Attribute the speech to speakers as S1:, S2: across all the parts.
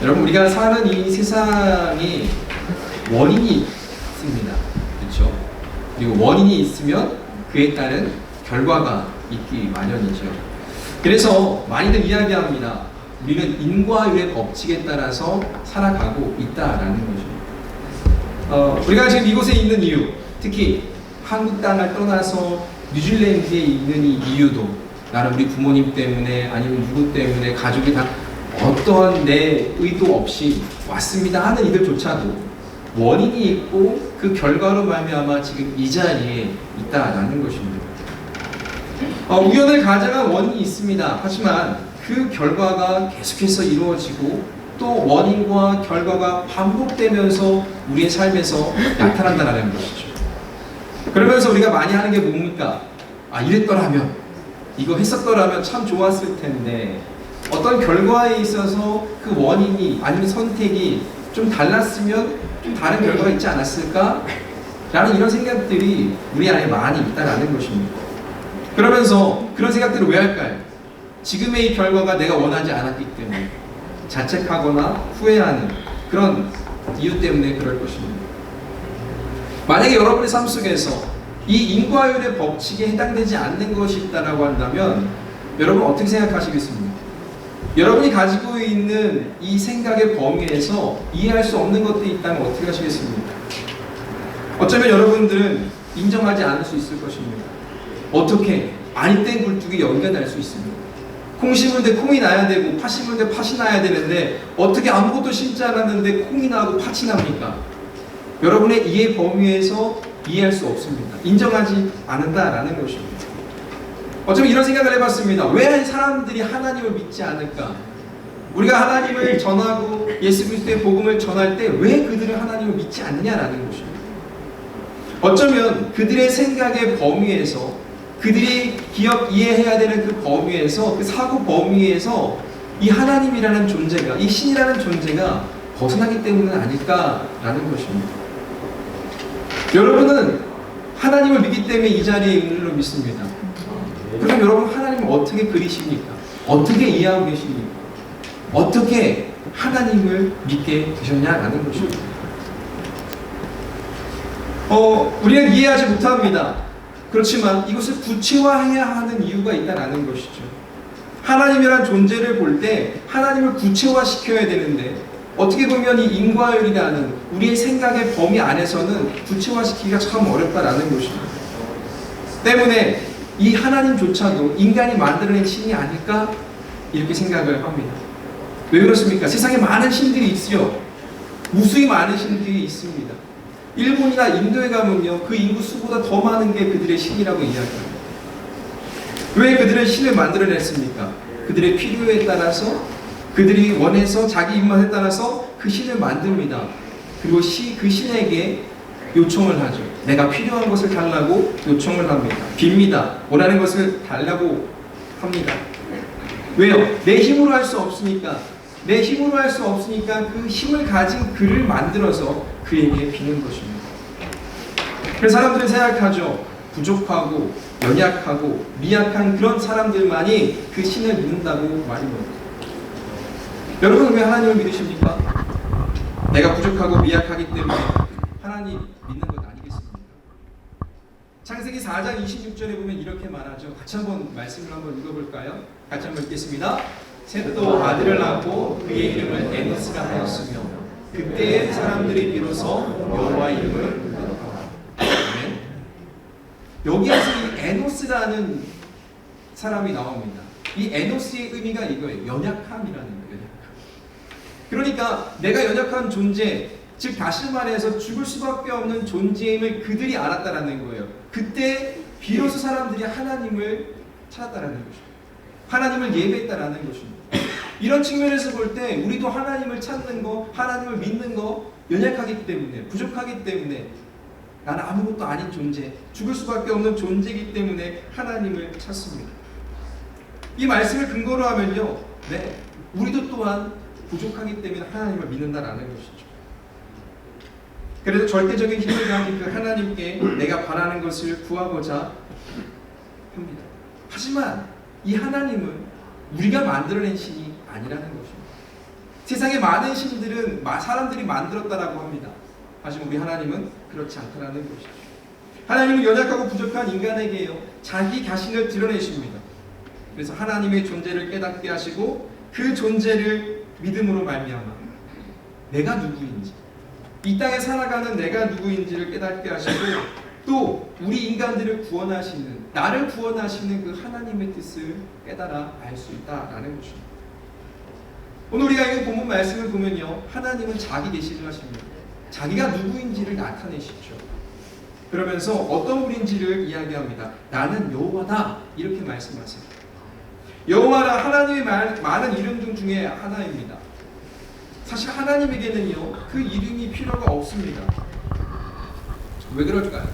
S1: 여러분, 우리가 사는 이 세상에 원인이 있습니다. 그렇죠? 그리고 원인이 있으면 그에 따른 결과가 있기 마련이죠. 그래서 많이들 이야기합니다. 우리는 인과율의 법칙에 따라서 살아가고 있다라는 거죠. 우리가 지금 이곳에 있는 이유, 특히 한국 땅을 떠나서 뉴질랜드에 있는 이 이유도 나는 우리 부모님 때문에 아니면 누구 때문에 가족이 다 어떠한 내 의도 없이 왔습니다 하는 이들조차도 원인이 있고 그 결과로 말미암아 지금 이 자리에 있다라는 것입니다. 우연을 가장한 원인이 있습니다. 하지만 그 결과가 계속해서 이루어지고 또 원인과 결과가 반복되면서 우리의 삶에서 나타난다는 것이죠. 그러면서 우리가 많이 하는 게 뭡니까? 이랬더라면, 이거 했었더라면 참 좋았을 텐데 어떤 결과에 있어서 그 원인이 아니면 선택이 좀 달랐으면 좀 다른 결과가 있지 않았을까? 라는 이런 생각들이 우리 안에 많이 있다는 것입니다. 그러면서 그런 생각들을 왜 할까요? 지금의 이 결과가 내가 원하지 않았기 때문에 자책하거나 후회하는 그런 이유 때문에 그럴 것입니다. 만약에 여러분의 삶 속에서 이 인과율의 법칙에 해당되지 않는 것이 있다고 한다면 여러분 어떻게 생각하시겠습니까? 여러분이 가지고 있는 이 생각의 범위에서 이해할 수 없는 것들이 있다면 어떻게 하시겠습니까? 어쩌면 여러분들은 인정하지 않을 수 있을 것입니다. 어떻게? 아니 땐 굴뚝이 연기가 날 수 있습니다. 콩 심은데 콩이 나야 되고 팥 심은데 팥이 나야 되는데 어떻게 아무것도 심지 않았는데 콩이 나고 팥이 납니까? 여러분의 이해 범위에서 이해할 수 없습니다. 인정하지 않는다라는 것입니다. 어쩌면 이런 생각을 해봤습니다. 왜 사람들이 하나님을 믿지 않을까? 우리가 하나님을 전하고 예수 그리스도의 복음을 전할 때 왜 그들은 하나님을 믿지 않냐라는 것입니다. 어쩌면 그들의 생각의 범위에서 그들이 이해해야 되는 그 범위에서 그 사고 범위에서 이 하나님이라는 존재가 이 신이라는 존재가 벗어나기 때문은 아닐까라는 것입니다. 여러분은 하나님을 믿기 때문에 이 자리에 있는 줄로 믿습니다. 그럼 여러분 하나님을 어떻게 그리십니까? 어떻게 이해하고 계십니까? 어떻게 하나님을 믿게 되셨냐라는 것입니다. 우리는 이해하지 못합니다. 그렇지만 이것을 구체화해야 하는 이유가 있다는 것이죠. 하나님이란 존재를 볼 때 하나님을 구체화시켜야 되는데 어떻게 보면 이 인과율이라는 우리의 생각의 범위 안에서는 구체화시키기가 참 어렵다라는 것입니다. 때문에 이 하나님조차도 인간이 만들어낸 신이 아닐까? 이렇게 생각을 합니다. 왜 그렇습니까? 세상에 많은 신들이 있어요. 무수히 많은 신들이 있습니다. 일본이나 인도에 가면요, 그 인구 수보다 더 많은 게 그들의 신이라고 이야기합니다. 왜 그들은 신을 만들어냈습니까? 그들의 필요에 따라서, 그들이 원해서 자기 입맛에 따라서 그 신을 만듭니다. 그리고 그 신에게 요청을 하죠. 내가 필요한 것을 달라고 요청을 합니다. 빕니다. 원하는 것을 달라고 합니다. 왜요? 내 힘으로 할 수 없으니까. 내 힘으로 할 수 없으니까 그 힘을 가진 그를 만들어서 그에게 비는 것입니다. 그래서 사람들은 생각하죠. 부족하고 연약하고 미약한 그런 사람들만이 그 신을 믿는다고 말입니다. 여러분 왜 하나님을 믿으십니까? 내가 부족하고 미약하기 때문에 하나님 믿는 것 아니겠습니까? 창세기 4장 26절에 보면 이렇게 말하죠. 같이 한번 말씀을 한번 읽어볼까요? 같이 한번 읽겠습니다. 셋도 아들을 낳고 그의 이름을 에노스라 하였으며 그때의 사람들이 비로소 여호와 이름을 부르더라. 여기에서 이 에노스라는 사람이 나옵니다. 이 에노스의 의미가 이거예요. 연약함이라는 거예요. 그러니까 내가 연약한 존재, 즉 다시 말해서 죽을 수밖에 없는 존재임을 그들이 알았다라는 거예요. 그때 비로소 사람들이 하나님을 찾았다라는 것입니다. 하나님을 예배했다라는 것입니다. 이런 측면에서 볼 때 우리도 하나님을 찾는 거, 하나님을 믿는 거 연약하기 때문에, 부족하기 때문에 나는 아무것도 아닌 존재, 죽을 수밖에 없는 존재이기 때문에 하나님을 찾습니다. 이 말씀을 근거로 하면요, 네, 우리도 또한 부족하기 때문에 하나님을 믿는다라는 것이죠. 그래서 절대적인 힘을 가진 그 하나님께 내가 바라는 것을 구하고자 합니다. 하지만 이 하나님은 우리가 만들어낸 신이 아니라는 것입니다. 세상에 많은 신들은 사람들이 만들었다라고 합니다. 하지만 우리 하나님은 그렇지 않다라는 것이죠. 하나님은 연약하고 부족한 인간에게요, 자기 자신을 드러내십니다. 그래서 하나님의 존재를 깨닫게 하시고 그 존재를 믿음으로 말미암아 내가 누구인지, 이 땅에 살아가는 내가 누구인지를 깨닫게 하시고 또 우리 인간들을 구원하시는, 나를 구원하시는 그 하나님의 뜻을 깨달아 알 수 있다라는 것입니다. 오늘 우리가 이 본문 말씀을 보면요, 하나님은 자기 계시를 하십니다. 자기가 누구인지를 나타내시죠. 그러면서 어떤 분인지를 이야기합니다. 나는 여호와다 이렇게 말씀하세요. 여호와라 하나님의 많은 이름 중에 하나입니다. 사실 하나님에게는요, 그 이름이 필요가 없습니다. 왜 그럴까요?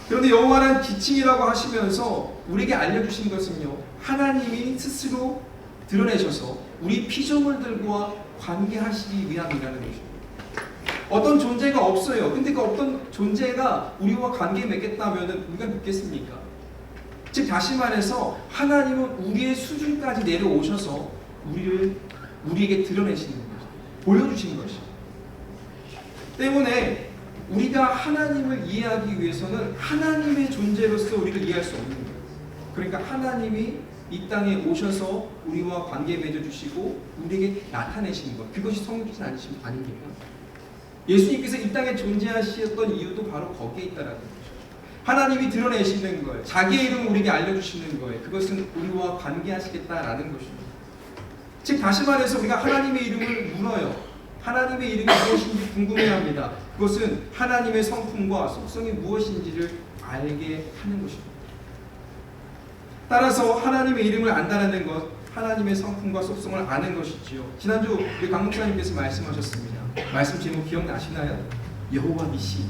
S1: 그런데 여호와는 지칭이라고 하시면서 우리에게 알려주신 것은요, 하나님이 스스로 드러내셔서 우리 피조물들과 관계하시기 위함이라는 것입니다. 어떤 존재가 없어요. 근데 그 어떤 존재가 우리와 관계 맺겠다면 우리가 믿겠습니까? 즉 다시 말해서 하나님은 우리의 수준까지 내려오셔서 우리에게 드러내시는 거죠. 보여주신 것이죠. 때문에 우리가 하나님을 이해하기 위해서는 하나님의 존재로서 우리를 이해할 수 없는 거예요. 그러니까 하나님이 이 땅에 오셔서 우리와 관계 맺어주시고 우리에게 나타내시는 것, 그것이 성육신 아닙니까? 예수님께서 이 땅에 존재하셨던 이유도 바로 거기에 있다라는 거죠. 하나님이 드러내시는 거예요. 자기의 이름을 우리에게 알려주시는 거예요. 그것은 우리와 관계하시겠다라는 것입니다. 즉 다시 말해서 우리가 하나님의 이름을 물어요. 하나님의 이름이 무엇인지 궁금해합니다. 그것은 하나님의 성품과 속성이 무엇인지를 알게 하는 것입니다. 따라서 하나님의 이름을 안다는 것, 하나님의 성품과 속성을 아는 것이지요. 지난주 우리 강 목사님께서 말씀하셨습니다. 말씀 제목 기억나시나요? 여호와 니시.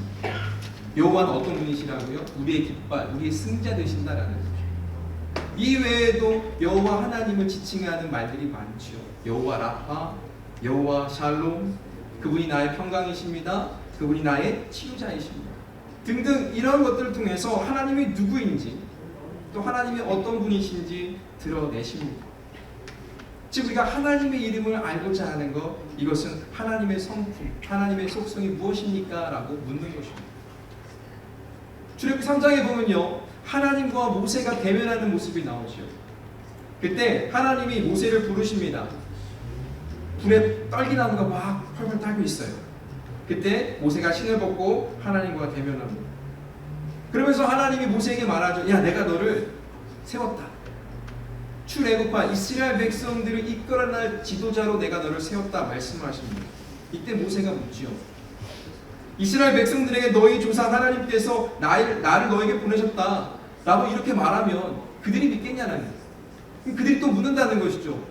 S1: 여호와는 어떤 분이시라고요? 우리의 깃발, 우리의 승자 되신다라는 거죠. 이 외에도 여호와 하나님을 지칭하는 말들이 많죠. 여호와 라파, 여호와 샬롬, 그분이 나의 평강이십니다. 그분이 나의 치유자이십니다. 등등 이런 것들을 통해서 하나님이 누구인지 또 하나님이 어떤 분이신지 드러내십니다. 즉 우리가 하나님의 이름을 알고자 하는 것, 이것은 하나님의 성품, 하나님의 속성이 무엇입니까? 라고 묻는 것입니다. 출애굽기 3장에 보면요, 하나님과 모세가 대면하는 모습이 나오죠. 그때 하나님이 모세를 부르십니다. 불에 떨기나무가 막 펄펄 타고 있어요. 그때 모세가 신을 벗고 하나님과 대면합니다. 그러면서 하나님이 모세에게 말하죠. 야, 내가 너를 세웠다. 출애굽파 이스라엘 백성들을 이끌어낼 지도자로 내가 너를 세웠다 말씀하십니다. 이때 모세가 묻지요. 이스라엘 백성들에게 너희 조상 하나님께서 나를 너에게 보내셨다 라고 이렇게 말하면 그들이 믿겠냐는 거예요. 그들이 또 묻는다는 것이죠.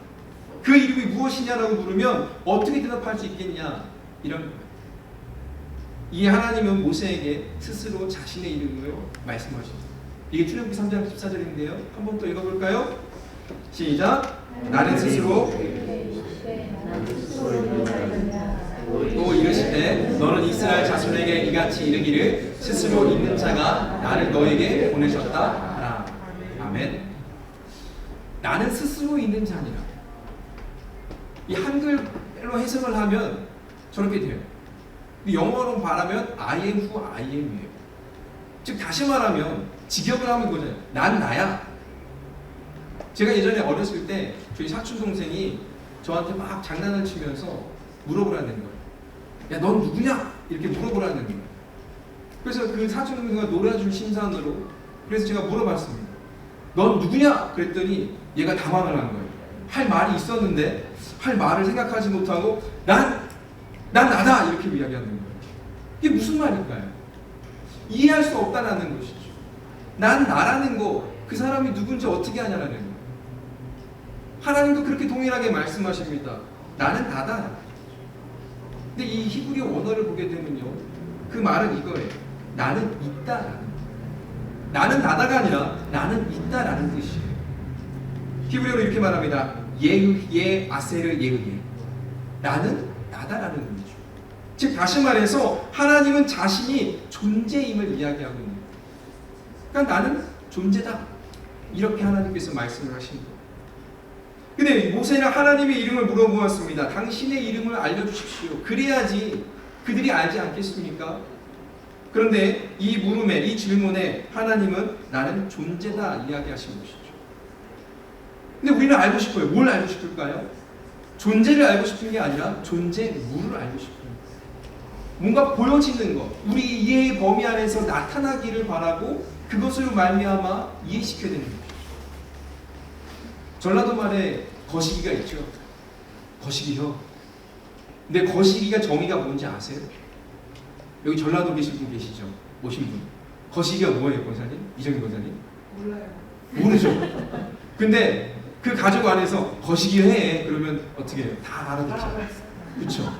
S1: 그 이름이 무엇이냐라고 물으면 어떻게 대답할 수 있겠냐, 이런 거예요. 이에 하나님은 모세에게 스스로 자신의 이름을 말씀하십니다. 이게 출애굽기 3장 14절인데요. 한번 또 읽어볼까요? 시작. 나는 스스로 또 이르시되 너는 이스라엘 자손에게 이같이 이르기를 스스로 있는 자가 나를 너에게 보내셨다 하라. 아멘. 나는 스스로 있는 자니라. 이 한글로 해석을 하면 저렇게 돼요. 영어로 말하면 I am who I am이에요. 즉 다시 말하면 직역을 하면 그거잖아요. 난 나야. 제가 예전에 어렸을 때 저희 사촌 동생이 저한테 막 장난을 치면서 물어보라는 거예요. 야, 넌 누구냐? 이렇게 물어보라는 거예요. 그래서 그 사촌 동생과 놀아줄 심산으로 그래서 제가 물어봤습니다. 넌 누구냐? 그랬더니 얘가 당황을 한 거예요. 할 말이 있었는데 할 말을 생각하지 못하고 난 나다 이렇게 이야기하는 거예요. 이게 무슨 말일까요? 이해할 수 없다라는 것이죠. 난 나라는 거, 그 사람이 누군지 어떻게 하냐라는 거예요. 하나님도 그렇게 동일하게 말씀하십니다. 나는 나다. 근데 이 히브리 원어를 보게 되면요, 그 말은 이거예요. 나는 있다라는 거예요. 나는 나다가 아니라 나는 있다라는 뜻이에요. 히브리어로 이렇게 말합니다. 예의 아세르 예의. 나는 나다라는 의미죠. 즉 다시 말해서 하나님은 자신이 존재임을 이야기하고 있는 거예요. 그러니까 나는 존재다. 이렇게 하나님께서 말씀을 하신 거예요. 근데 모세는 하나님의 이름을 물어보았습니다. 당신의 이름을 알려주십시오. 그래야지 그들이 알지 않겠습니까? 그런데 이 물음에, 이 질문에 하나님은 나는 존재다 이야기하신 것이죠. 근데 우리는 알고 싶어요. 뭘 알고 싶을까요? 존재를 알고 싶은 게 아니라 존재물을 알고 싶은 거예요. 뭔가 보여지는 것, 우리 이해의 범위 안에서 나타나기를 바라고 그것으로 말미암아 이해시켜야 되는 거죠. 전라도 말에 거시기가 있죠. 거시기요. 근데 거시기가 정의가 뭔지 아세요? 여기 전라도 계신 분 계시죠? 오신 분. 거시기가 뭐예요, 권사님? 이정희 권사님?
S2: 몰라요.
S1: 모르죠. 근데 그 가족 안에서 거시기 해 그러면 어떻게 해요? 다 알아듣죠. 그렇죠.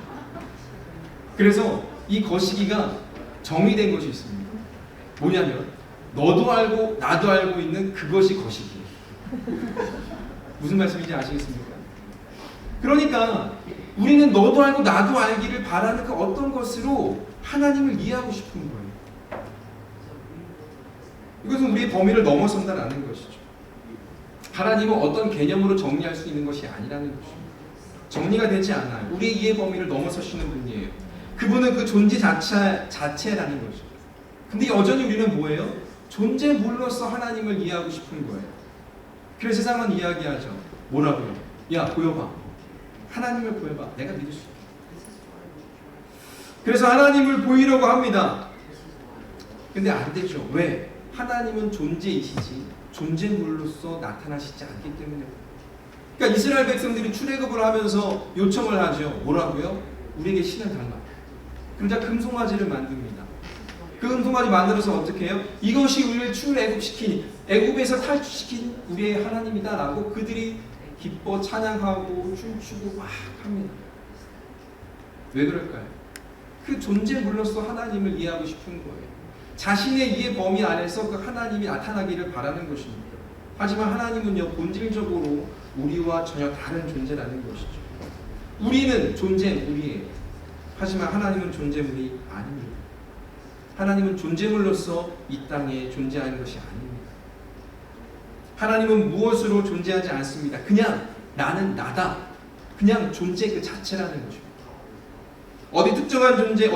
S1: 그래서 이 거시기가 정의된 것이 있습니다. 뭐냐면 너도 알고 나도 알고 있는 그것이 거시기. 무슨 말씀인지 아시겠습니까? 그러니까 우리는 너도 알고 나도 알기를 바라는 그 어떤 것으로 하나님을 이해하고 싶은 거예요. 이것은 우리의 범위를 넘어선다라는 것이죠. 하나님은 어떤 개념으로 정리할 수 있는 것이 아니라는 것입니다. 정리가 되지 않아요. 우리의 이해 범위를 넘어서시는 분이에요. 그분은 그 존재 자체라는 거죠. 근데 여전히 우리는 뭐예요? 존재물로서 하나님을 이해하고 싶은 거예요. 그래서 세상은 이야기하죠. 뭐라고요? 야, 보여봐. 하나님을 보여봐. 내가 믿을 수 있게. 그래서 하나님을 보이려고 합니다. 근데 안 되죠. 왜? 하나님은 존재이시지 존재물로서 나타나시지 않기 때문에. 그러니까 이스라엘 백성들이 출애굽을 하면서 요청을 하죠. 뭐라고요? 우리에게 신을 달라. 그러자 금송아지를 만듭니다. 그 금송아지 만들어서 어떻게 해요? 이것이 우리를 출애굽시킨, 애굽에서 탈출시킨 우리의 하나님이다 라고 그들이 기뻐 찬양하고 춤추고 막 합니다. 왜 그럴까요? 그 존재물로서 하나님을 이해하고 싶은 거예요. 자신의 이해 범위 안에서 그 하나님이 나타나기를 바라는 것입니다. 하지만 하나님은요, 본질적으로 우리와 전혀 다른 존재라는 것이죠. 우리는 존재물이에요. 하지만 하나님은 존재물이 아닙니다. 하나님은 존재물로서 이 땅에 존재하는 것이 아닙니다. 하나님은 무엇으로 존재하지 않습니다. 그냥 나는 나다. 그냥 존재 그 자체라는 것입니다. 어디 특정한 존재,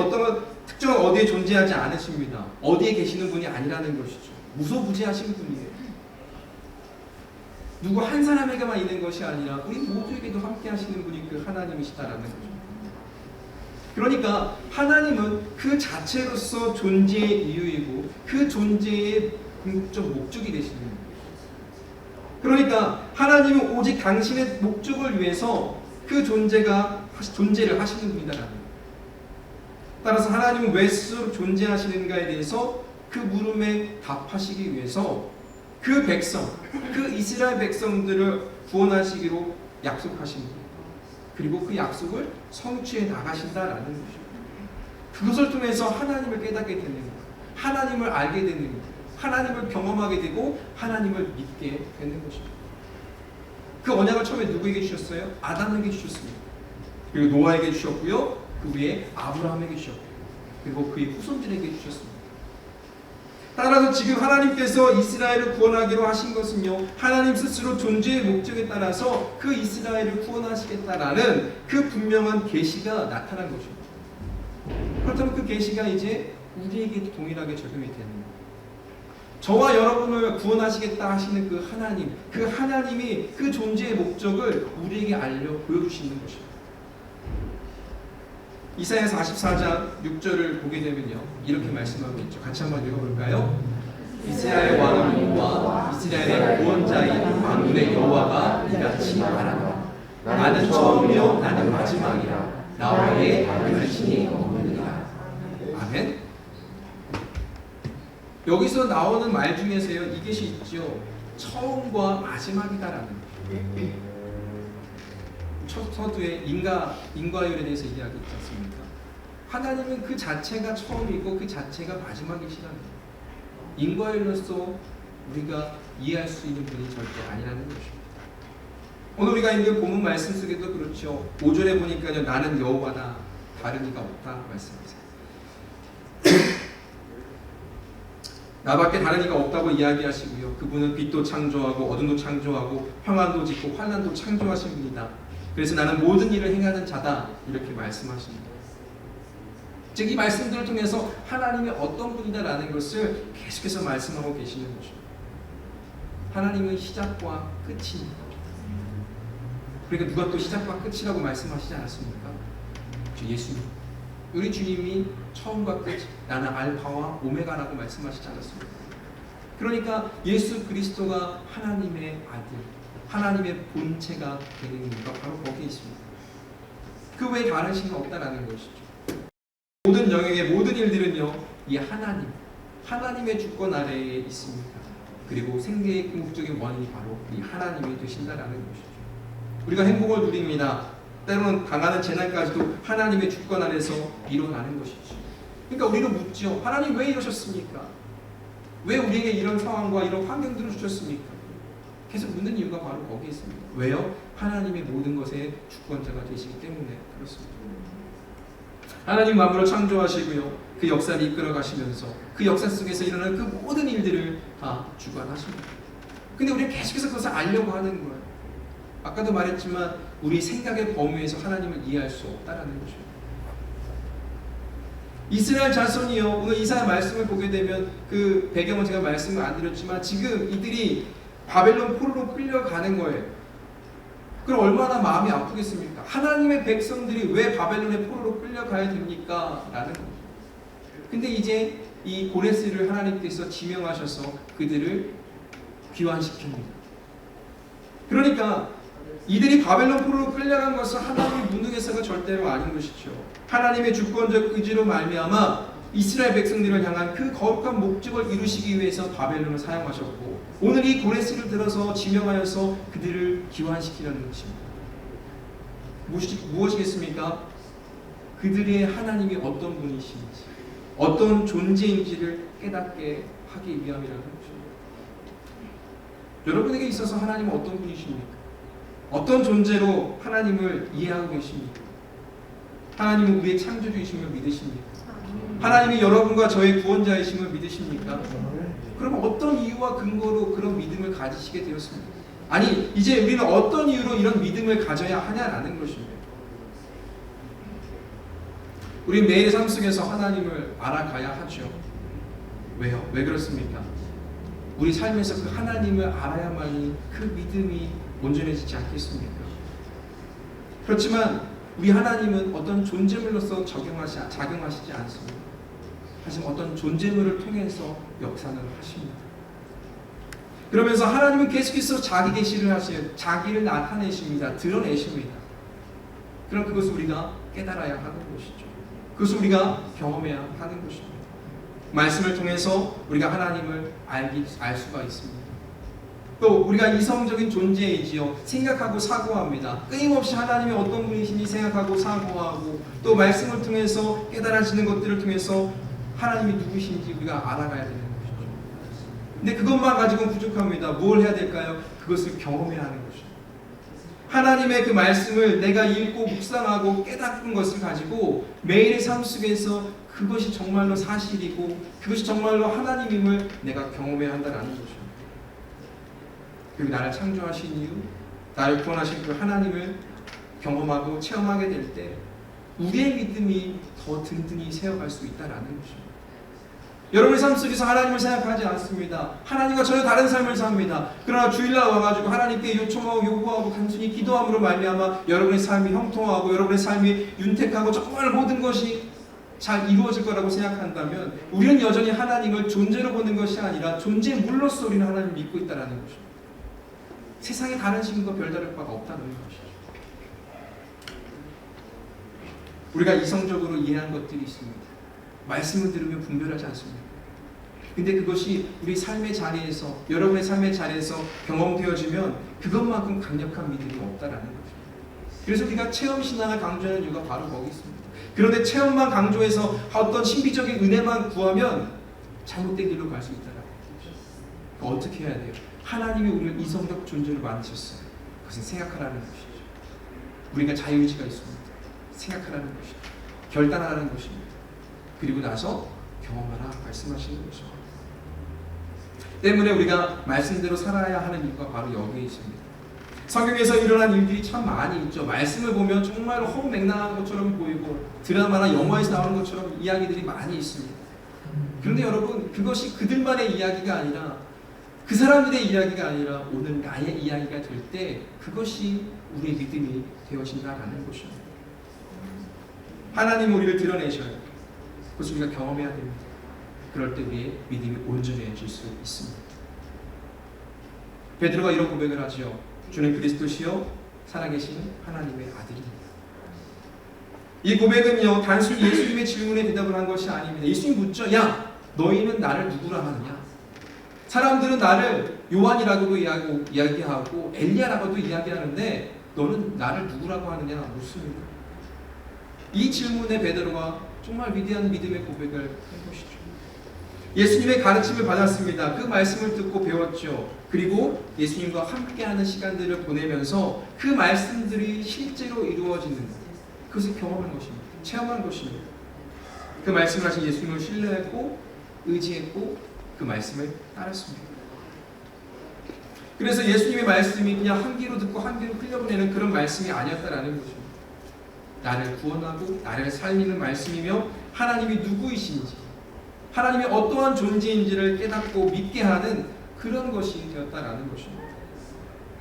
S1: 특정한 어디에 존재하지 않으십니다. 어디에 계시는 분이 아니라는 것이죠. 무소부지하신 분이에요. 누구 한 사람에게만 있는 것이 아니라 우리 모두에게도 함께 하시는 분이 그 하나님이시다라는 거죠. 그러니까 하나님은 그 자체로서 존재의 이유이고 그 존재의 궁극적 목적이 되시는 거예요. 그러니까 하나님은 오직 당신의 목적을 위해서 그 존재를 하시는 분이다라는 거예요. 따라서 하나님은 왜 스스로 존재하시는가에 대해서 그 물음에 답하시기 위해서 그 백성, 그 이스라엘 백성들을 구원하시기로 약속하신 거예요. 그리고 그 약속을 성취해 나가신다라는 것입니다. 그것을 통해서 하나님을 깨닫게 되는 거예요. 하나님을 알게 되는 거예요. 하나님을 경험하게 되고 하나님을 믿게 되는 것입니다. 그 언약을 처음에 누구에게 주셨어요? 아담에게 주셨습니다. 그리고 노아에게 주셨고요. 그 위에 아브라함에게 주셨고 그리고 그의 후손들에게 주셨습니다. 따라서 지금 하나님께서 이스라엘을 구원하기로 하신 것은요, 하나님 스스로 존재의 목적에 따라서 그 이스라엘을 구원하시겠다라는 그 분명한 계시가 나타난 것입니다. 그렇다면 그 계시가 이제 우리에게 동일하게 적용이 되는 거예요. 저와 여러분을 구원하시겠다 하시는 그 하나님이 그 존재의 목적을 우리에게 보여주시는 것입니다. 이사야 44장 6절을 보게 되면요, 이렇게 말씀하고 있죠. 같이 한번 읽어볼까요? 이스라엘 왕의 여호와, 이스라엘의 구원자인 만군의 여호와가 이같이 말하노라. 나는 처음이요 나는 마지막이라. 나 외에 다른 신이 없느니라. 아멘. 여기서 나오는 말 중에서요, 이것이 있죠. 처음과 마지막이다라는 거예요. 서두에 인과율에 대해서 이야기했지 않습니까? 하나님은 그 자체가 처음이고 그 자체가 마지막이시라는 거예요. 인과율로서 우리가 이해할 수 있는 분이 절대 아니라는 것입니다. 오늘 우리가 읽는 본문 말씀 속에도 그렇죠. 5절에 보니까요, 나는 여호와다 다른 이가 없다 말씀하세요. 나밖에 다른 이가 없다고 이야기하시고요. 그분은 빛도 창조하고 어둠도 창조하고 평안도 짓고 환난도 창조하신 분이다. 그래서 나는 모든 일을 행하는 자다. 이렇게 말씀하십니다. 즉 이 말씀들을 통해서 하나님이 어떤 분이다라는 것을 계속해서 말씀하고 계시는 거죠. 하나님은 시작과 끝입니다. 그러니까 누가 또 시작과 끝이라고 말씀하시지 않았습니까? 예수님. 우리 주님이 처음과 끝, 나는 알파와 오메가라고 말씀하시지 않았습니까? 그러니까 예수 그리스도가 하나님의 아들, 하나님의 본체가 되는 이유가 바로 거기에 있습니다. 그 외에 다른 신은 없다라는 것이죠. 모든 영역의 모든 일들은요, 이 하나님의 주권 아래에 있습니다. 그리고 생계의 궁극적인 원인이 바로 이 하나님이 되신다라는 것이죠. 우리가 행복을 누립니다. 때로는 당하는 재난까지도 하나님의 주권 아래서 일어나는 것이죠. 그러니까 우리는 묻죠. 하나님 왜 이러셨습니까? 왜 우리에게 이런 상황과 이런 환경들을 주셨습니까? 계속 묻는 이유가 바로 거기에 있습니다. 왜요? 하나님의 모든 것의 주권자가 되시기 때문에 그렇습니다. 하나님 만물을 창조하시고요. 그 역사를 이끌어 가시면서 그 역사 속에서 일어나는 그 모든 일들을 다 주관하십니다. 근데 우리는 계속해서 그것을 알려고 하는 거예요. 아까도 말했지만 우리 생각의 범위에서 하나님을 이해할 수 없다라는 거죠. 이스라엘 자손이요. 오늘 이사야 말씀을 보게 되면 그 배경은 제가 말씀을 안 드렸지만 지금 이들이 바벨론 포로로 끌려가는 거예요. 그럼 얼마나 마음이 아프겠습니까? 하나님의 백성들이 왜 바벨론의 포로로 끌려가야 됩니까? 라는 거죠. 근데 이제 이 고레스를 하나님께서 지명하셔서 그들을 귀환시킵니다. 그러니까 이들이 바벨론 포로로 끌려간 것은 하나님의 무능해서가 절대로 아닌 것이죠. 하나님의 주권적 의지로 말미암아 이스라엘 백성들을 향한 그 거룩한 목적을 이루시기 위해서 바벨론을 사용하셨고 오늘 이 고레스를 들어서 지명하여서 그들을 귀환시키려는 것입니다. 무엇이겠습니까? 그들의 하나님이 어떤 분이신지 어떤 존재인지를 깨닫게 하기 위함이라는 것입니다. 여러분에게 있어서 하나님은 어떤 분이십니까? 어떤 존재로 하나님을 이해하고 계십니까? 하나님은 우리의 창조주이심을 믿으십니까? 하나님이 여러분과 저의 구원자이심을 믿으십니까? 그럼 어떤 이유와 근거로 그런 믿음을 가지시게 되었습니까? 아니 이제 우리는 어떤 이유로 이런 믿음을 가져야 하냐라는 것입니다. 우리 매일 삶 속에서 하나님을 알아가야 하죠. 왜요? 왜 그렇습니까? 우리 삶에서 그 하나님을 알아야만이 그 믿음이 온전해지지 않겠습니까? 그렇지만 우리 하나님은 어떤 존재물로서 작용하시지 않습니다. 하지만 어떤 존재물을 통해서 역사는 하십니다. 그러면서 하나님은 계속해서 자기 계시를 하시고 자기를 나타내십니다. 드러내십니다. 그럼 그것을 우리가 깨달아야 하는 것이죠. 그것을 우리가 경험해야 하는 것입니다. 말씀을 통해서 우리가 하나님을 알 수가 있습니다. 또 우리가 이성적인 존재이지요. 생각하고 사고합니다. 끊임없이 하나님이 어떤 분이신지 생각하고 사고하고 또 말씀을 통해서 깨달아지는 것들을 통해서 하나님이 누구신지 우리가 알아가야 되는 것이죠. 근데 그것만 가지고는 부족합니다. 뭘 해야 될까요? 그것을 경험해야 하는 것이죠. 하나님의 그 말씀을 내가 읽고 묵상하고 깨닫는 것을 가지고 매일의 삶 속에서 그것이 정말로 사실이고 그것이 정말로 하나님임을 내가 경험해야 한다는 것이죠. 그리고 나를 창조하신 이유, 나를 구원하신 그 하나님을 경험하고 체험하게 될 때 우리의 믿음이 더 든든히 세워갈 수 있다는 것입니다. 여러분의 삶 속에서 하나님을 생각하지 않습니다. 하나님과 전혀 다른 삶을 삽니다. 그러나 주일날 와가지고 하나님께 요청하고 요구하고 단순히 기도함으로 말미암아 여러분의 삶이 형통하고 여러분의 삶이 윤택하고 정말 모든 것이 잘 이루어질 거라고 생각한다면 우리는 여전히 하나님을 존재로 보는 것이 아니라 존재물로서 우리는 하나님을 믿고 있다는 것입니다. 세상에 다른 신과 별다를 바가 없다는 것이죠. 우리가 이성적으로 이해한 것들이 있습니다. 말씀을 들으면 분별하지 않습니다. 근데 그것이 우리 삶의 자리에서 여러분의 삶의 자리에서 경험되어지면 그것만큼 강력한 믿음이 없다라는 거죠. 그래서 우리가 체험신앙을 강조하는 이유가 바로 거기 있습니다. 그런데 체험만 강조해서 어떤 신비적인 은혜만 구하면 잘못된 길로 갈 수 있다라는 거죠. 어떻게 해야 돼요? 하나님이 우리를 이성적 존재로 만드셨어요. 그것은 생각하라는 것이죠. 우리가 자유의지가 있습니다. 생각하라는 것이죠. 결단하라는 것입니다. 그리고 나서 경험하라 말씀하시는 것이죠. 때문에 우리가 말씀대로 살아야 하는 이유가 바로 여기에 있습니다. 성경에서 일어난 일들이 참 많이 있죠. 말씀을 보면 정말 허무맹랑한 것처럼 보이고 드라마나 영화에서 나오는 것처럼 이야기들이 많이 있습니다. 그런데 여러분, 그것이 그들만의 이야기가 아니라, 그 사람들의 이야기가 아니라 오늘 나의 이야기가 될 때 그것이 우리의 믿음이 되어진다라는 것입니다. 하나님 우리를 드러내셔야 돼요. 그것을 우리가 경험해야 됩니다. 그럴 때 우리의 믿음이 온전해질 수 있습니다. 베드로가 이런 고백을 하죠. 주는 그리스도시요 살아계신 하나님의 아들입니다. 이 고백은요, 단순히 예수님의 질문에 대답을 한 것이 아닙니다. 예수님 묻죠. 야, 너희는 나를 누구라 하느냐? 사람들은 나를 요한이라고도 이야기하고 엘리야라고도 이야기하는데 너는 나를 누구라고 하느냐 묻습니다. 이 질문에 베드로가 정말 위대한 믿음의 고백을 한 것이죠. 예수님의 가르침을 받았습니다. 그 말씀을 듣고 배웠죠. 그리고 예수님과 함께하는 시간들을 보내면서 그 말씀들이 실제로 이루어지는 것, 그것을 경험한 것입니다. 체험한 것입니다. 그 말씀을 하신 예수님을 신뢰했고 의지했고 그 말씀을 따랐습니다. 그래서 예수님의 말씀이 그냥 한 귀로 듣고 한 귀로 흘려보내는 그런 말씀이 아니었다라는 것입니다. 나를 구원하고 나를 살리는 말씀이며 하나님이 누구이신지, 하나님이 어떠한 존재인지를 깨닫고 믿게 하는 그런 것이 되었다라는 것입니다.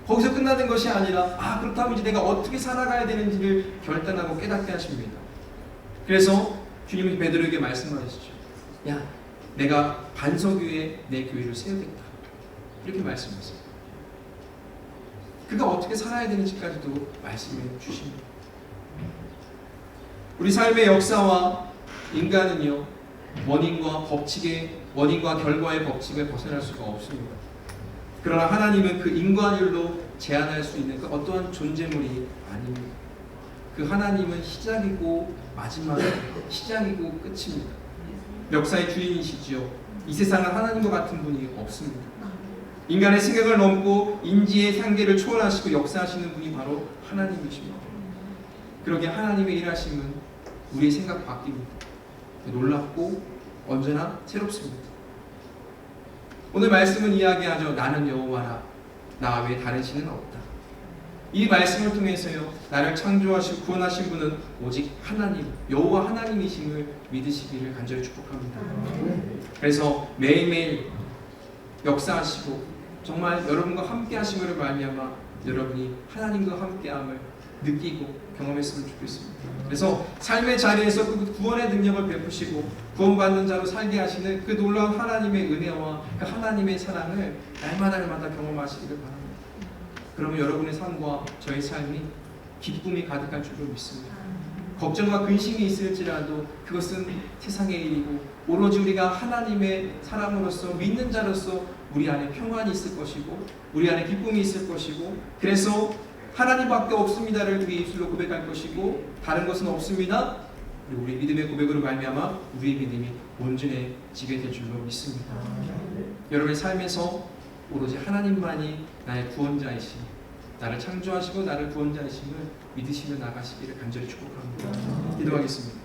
S1: 거기서 끝나는 것이 아니라 그렇다면 이제 내가 어떻게 살아가야 되는지를 결단하고 깨닫게 하십니다. 그래서 주님이 베드로에게 말씀하시죠. 야, 내가 반석 위에 내 교회를 세우겠다. 이렇게 말씀하세요. 그가 어떻게 살아야 되는지까지도 말씀해 주십니다. 우리 삶의 역사와 인간은요, 원인과 결과의 법칙을 벗어날 수가 없습니다. 그러나 하나님은 그 인과율로 제한할 수 있는 그 어떠한 존재물이 아닙니다. 그 하나님은 시작이고 시작이고 끝입니다. 역사의 주인이시지요. 이 세상은 하나님과 같은 분이 없습니다. 인간의 생각을 넘고 인지의 한계를 초월하시고 역사하시는 분이 바로 하나님이십니다. 그러기에 하나님의 일하심은 우리의 생각 바뀝니다. 놀랍고 언제나 새롭습니다. 오늘 말씀은 이야기하죠. 나는 여호와라. 나 외에 다른 신은 없다. 이 말씀을 통해서요, 나를 창조하시고 구원하신 분은 오직 하나님, 여호와 하나님이심을 믿으시기를 간절히 축복합니다. 그래서 매일매일 역사하시고 정말 여러분과 함께 하심으로 말미암아 여러분이 하나님과 함께함을 느끼고 경험했으면 좋겠습니다. 그래서 삶의 자리에서 그 구원의 능력을 베푸시고 구원받는 자로 살게 하시는 그 놀라운 하나님의 은혜와 그 하나님의 사랑을 날마다 경험하시기를 바랍니다. 그러면 여러분의 삶과 저의 삶이 기쁨이 가득할 줄로 믿습니다. 걱정과 근심이 있을지라도 그것은 세상의 일이고 오로지 우리가 하나님의 사람으로서 믿는 자로서 우리 안에 평안이 있을 것이고 우리 안에 기쁨이 있을 것이고 그래서 하나님밖에 없습니다를 우리 입술로 고백할 것이고 다른 것은 없습니다. 그리고 우리 믿음의 고백으로 말미암아 우리의 믿음이 온전해지게 될 줄로 믿습니다. 여러분의 삶에서 오로지 하나님만이 나의 구원자이심, 나를 창조하시고 나를 구원자이심을 믿으시며 나가시기를 간절히 축복합니다. 기도하겠습니다.